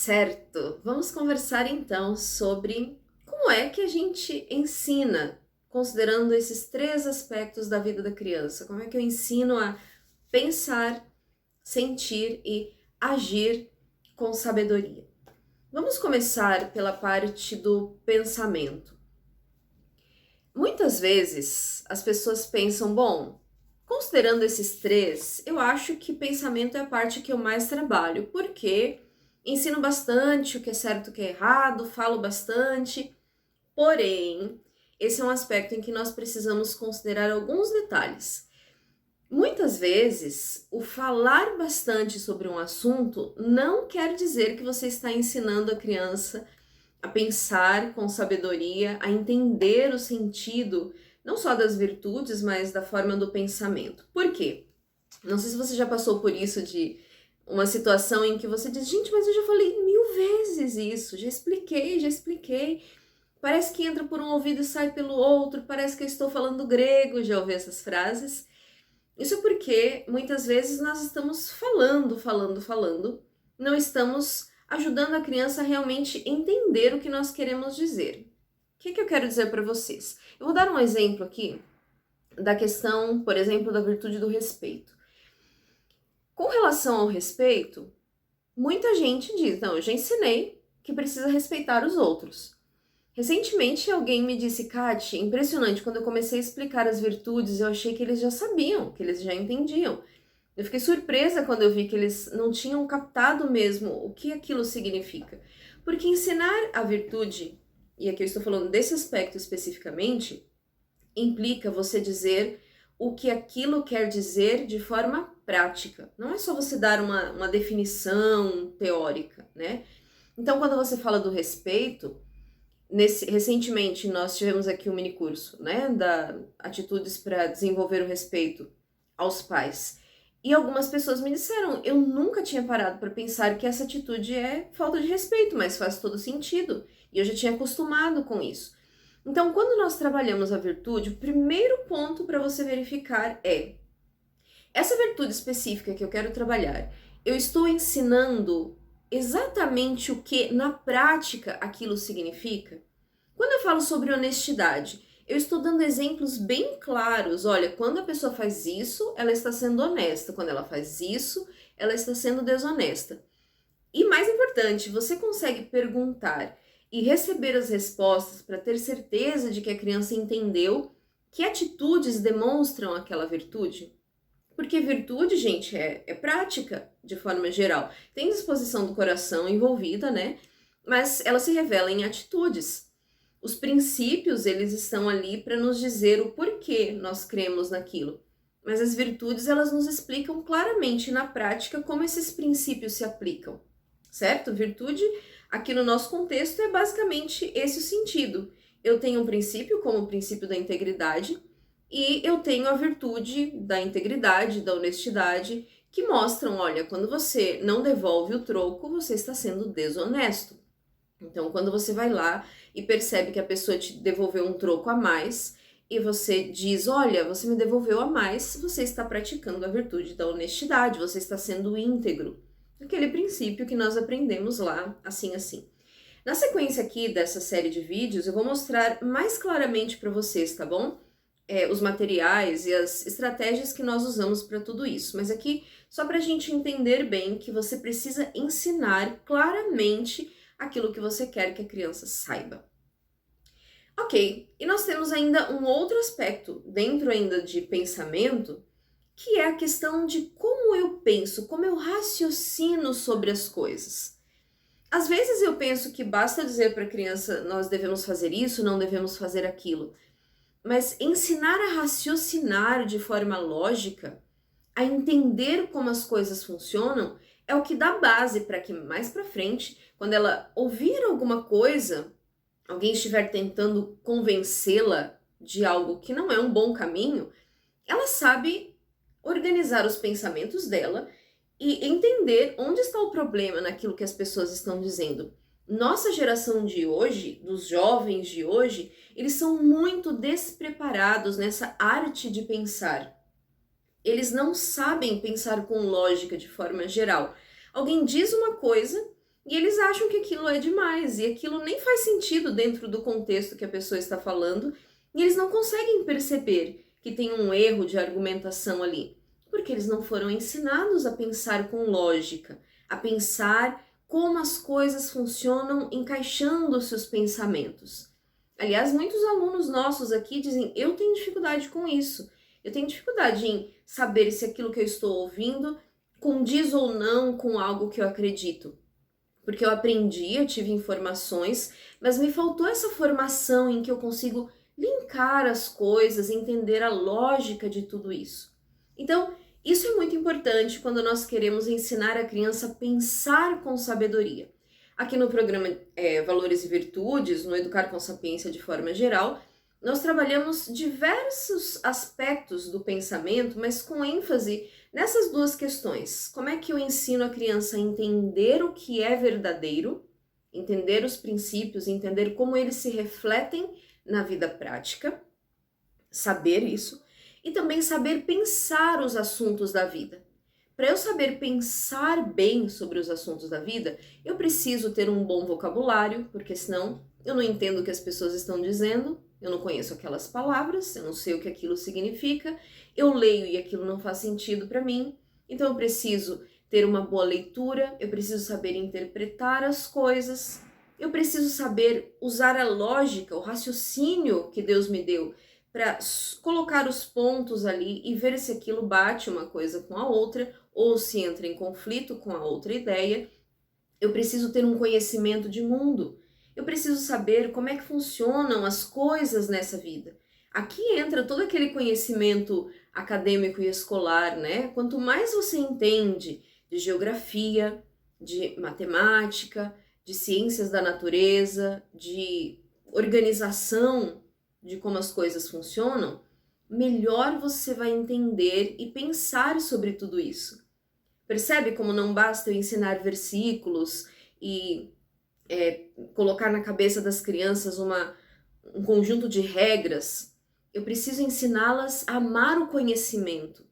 Certo, vamos conversar então sobre como é que a gente ensina, considerando esses três aspectos da vida da criança. Como é que eu ensino a pensar, sentir e agir com sabedoria? Vamos começar pela parte do pensamento. Muitas vezes as pessoas pensam, bom, considerando esses três, eu acho que pensamento é a parte que eu mais trabalho, porque ensino bastante o que é certo e o que é errado, falo bastante, porém, esse é um aspecto em que nós precisamos considerar alguns detalhes. Muitas vezes, o falar bastante sobre um assunto não quer dizer que você está ensinando a criança a pensar com sabedoria, a entender o sentido, não só das virtudes, mas da forma do pensamento. Por quê? Não sei se você já passou por isso de uma situação em que você diz, gente, mas eu já falei 1000 vezes isso, já expliquei, já expliquei. Parece que entra por um ouvido e sai pelo outro, parece que eu estou falando grego, já ouvi essas frases. Isso porque muitas vezes nós estamos falando, não estamos ajudando a criança a realmente entender o que nós queremos dizer. O que eu quero dizer para vocês? Eu vou dar um exemplo aqui da questão, por exemplo, da virtude do respeito. Com relação ao respeito, muita gente diz, não, eu já ensinei que precisa respeitar os outros. Recentemente alguém me disse, Kati, impressionante, quando eu comecei a explicar as virtudes, eu achei que eles já sabiam, que eles já entendiam. Eu fiquei surpresa quando eu vi que eles não tinham captado mesmo o que aquilo significa. Porque ensinar a virtude, e aqui eu estou falando desse aspecto especificamente, implica você dizer o que aquilo quer dizer de forma prática. Não é só você dar uma definição teórica, né? Então, quando você fala do respeito, recentemente nós tivemos aqui um mini curso, né, da atitudes para desenvolver o respeito aos pais. E algumas pessoas me disseram, eu nunca tinha parado para pensar que essa atitude é falta de respeito, mas faz todo sentido. E eu já tinha acostumado com isso. Então, quando nós trabalhamos a virtude, o primeiro ponto para você verificar é essa virtude específica que eu quero trabalhar, eu estou ensinando exatamente o que na prática aquilo significa? Quando eu falo sobre honestidade, eu estou dando exemplos bem claros. Olha, quando a pessoa faz isso, ela está sendo honesta. Quando ela faz isso, ela está sendo desonesta. E mais importante, você consegue perguntar e receber as respostas para ter certeza de que a criança entendeu que atitudes demonstram aquela virtude? Porque virtude, gente, é prática, de forma geral. Tem disposição do coração envolvida, né? Mas ela se revela em atitudes. Os princípios, eles estão ali para nos dizer o porquê nós cremos naquilo. Mas as virtudes, elas nos explicam claramente na prática como esses princípios se aplicam, certo? Virtude, aqui no nosso contexto, é basicamente esse o sentido. Eu tenho um princípio, como o princípio da integridade, e eu tenho a virtude da integridade, da honestidade, que mostram, olha, quando você não devolve o troco, você está sendo desonesto. Então, quando você vai lá e percebe que a pessoa te devolveu um troco a mais e você diz, olha, você me devolveu a mais, você está praticando a virtude da honestidade, você está sendo íntegro. Aquele princípio que nós aprendemos lá, assim. Na sequência aqui dessa série de vídeos, eu vou mostrar mais claramente para vocês, tá bom? Os materiais e as estratégias que nós usamos para tudo isso. Mas aqui, só para a gente entender bem que você precisa ensinar claramente aquilo que você quer que a criança saiba. Ok, e nós temos ainda um outro aspecto dentro ainda de pensamento, que é a questão de como eu penso, como eu raciocino sobre as coisas. Às vezes eu penso que basta dizer para a criança, nós devemos fazer isso, não devemos fazer aquilo. Mas ensinar a raciocinar de forma lógica, a entender como as coisas funcionam, é o que dá base para que mais para frente, quando ela ouvir alguma coisa, alguém estiver tentando convencê-la de algo que não é um bom caminho, ela sabe organizar os pensamentos dela e entender onde está o problema naquilo que as pessoas estão dizendo. Nossa geração de hoje, dos jovens de hoje, eles são muito despreparados nessa arte de pensar. Eles não sabem pensar com lógica de forma geral. Alguém diz uma coisa e eles acham que aquilo é demais, e aquilo nem faz sentido dentro do contexto que a pessoa está falando, e eles não conseguem perceber que tem um erro de argumentação ali, porque eles não foram ensinados a pensar com lógica, a pensar como as coisas funcionam encaixando os seus pensamentos. Aliás, muitos alunos nossos aqui dizem: eu tenho dificuldade com isso, eu tenho dificuldade em saber se aquilo que eu estou ouvindo condiz ou não com algo que eu acredito. Porque eu aprendi, eu tive informações, mas me faltou essa formação em que eu consigo linkar as coisas, entender a lógica de tudo isso. Então, isso é muito importante quando nós queremos ensinar a criança a pensar com sabedoria. Aqui no programa Valores e Virtudes, no Educar com Sapiência de forma geral, nós trabalhamos diversos aspectos do pensamento, mas com ênfase nessas duas questões. Como é que eu ensino a criança a entender o que é verdadeiro, entender os princípios, entender como eles se refletem na vida prática, saber isso, e também saber pensar os assuntos da vida. Para eu saber pensar bem sobre os assuntos da vida, eu preciso ter um bom vocabulário, porque senão eu não entendo o que as pessoas estão dizendo, eu não conheço aquelas palavras, eu não sei o que aquilo significa, eu leio e aquilo não faz sentido para mim, então eu preciso ter uma boa leitura, eu preciso saber interpretar as coisas, eu preciso saber usar a lógica, o raciocínio que Deus me deu para colocar os pontos ali e ver se aquilo bate uma coisa com a outra ou se entra em conflito com a outra ideia. Eu preciso ter um conhecimento de mundo. Eu preciso saber como é que funcionam as coisas nessa vida. Aqui entra todo aquele conhecimento acadêmico e escolar, né? Quanto mais você entende de geografia, de matemática, de ciências da natureza, de organização de como as coisas funcionam, melhor você vai entender e pensar sobre tudo isso. Percebe como não basta eu ensinar versículos e colocar na cabeça das crianças um conjunto de regras? Eu preciso ensiná-las a amar o conhecimento,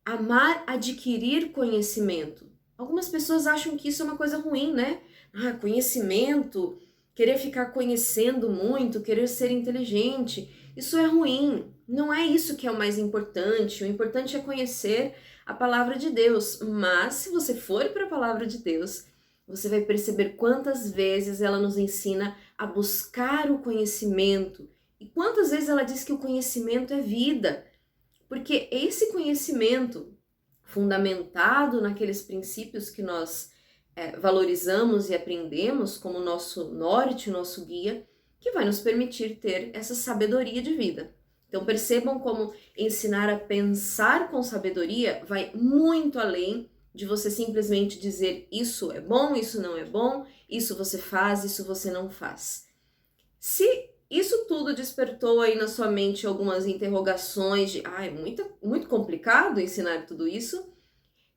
amar adquirir conhecimento. Algumas pessoas acham que isso é uma coisa ruim, né? Conhecimento, querer ficar conhecendo muito, querer ser inteligente, isso é ruim. Não é isso que é o mais importante. O importante é conhecer a palavra de Deus. Mas se você for para a palavra de Deus, você vai perceber quantas vezes ela nos ensina a buscar o conhecimento. E quantas vezes ela diz que o conhecimento é vida. Porque esse conhecimento, fundamentado naqueles princípios que nós valorizamos e aprendemos como nosso norte, nosso guia, que vai nos permitir ter essa sabedoria de vida. Então percebam como ensinar a pensar com sabedoria vai muito além de você simplesmente dizer isso é bom, isso não é bom, isso você faz, isso você não faz. Se isso tudo despertou aí na sua mente algumas interrogações de é muito complicado ensinar tudo isso,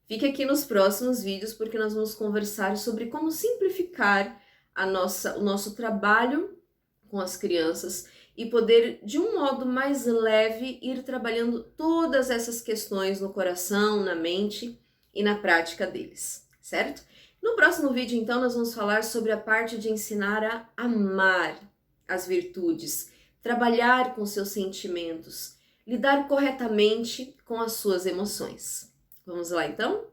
fique aqui nos próximos vídeos porque nós vamos conversar sobre como simplificar o nosso trabalho com as crianças e poder, de um modo mais leve, ir trabalhando todas essas questões no coração, na mente e na prática deles, certo? No próximo vídeo, então, nós vamos falar sobre a parte de ensinar a amar as virtudes, trabalhar com seus sentimentos, lidar corretamente com as suas emoções. Vamos lá, então?